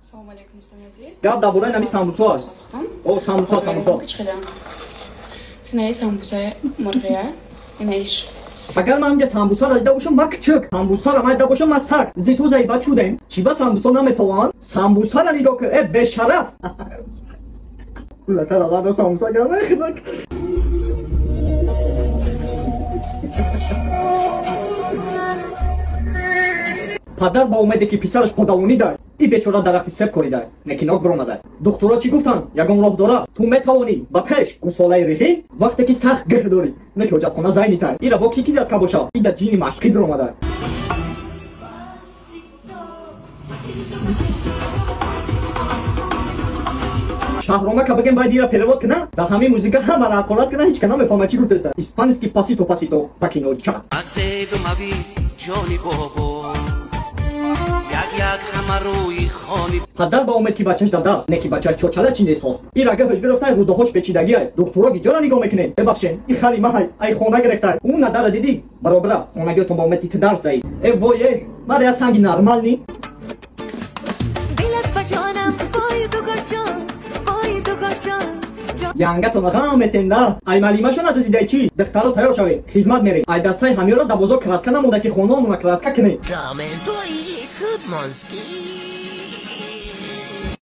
Assalomu alaykum Rustam aziz. Gap dabura nami sambusa aст. О, самбуса. Ина самбуса марғия. Ина иш. Агар ман инҷа самбуса ра дида бошам, ма кичик. Самбуса ра ман дида бошам, ма саг. Зиту заиба чудем. Чӣ ба самбуса наметавон? Самбуса ра нигоҳ кун. Бешараф. Улатара варда самбуса гам мехинак. Падар ба умеде ки писараш подавонӣ дад, и бечора дарахти себ корида, некинок биромада. Духтуро чӣ гуфтанд? Ягон роҳ дора. Ту метавонӣ ба пеш гусолаи рихӣ вақте ки сахт гӯҳ дорӣ. Неки ҳоҷатхона зайнитай. Ира бо ки дад ка боша? Ида ҷини машқӣ биромада. Шаҳрома ка бигем байд ира перевод кина, да ҳамин музика ҳама ра ҳақорат кина, ҳеч кана мефаҳма чӣ гуфтеса. Испанский пасито пасито па кино чат. Падар ба умед ки бачаш дадааст, не ки бачаш чочала чин эҳсос. Ин рага гирифтай рӯдаҳош печидагиай. Духтуро ҷора нигоҳ мекунем. Бебахшен, ин хари маҳай, ай хона гирифтай. Он надара дидӣ? Баробара хонагиётон ба умед ти дарс даҳӣ. Вой мара я санги нормални. Янгатон ғам метенда. Ай малимаша надазидай чӣ? Духтаро тайёр шавед. Хизмат мерем. Ай дастаи ҳамёро да бозор краска намуда ки хонамона краска кунем. Даментои худмонский.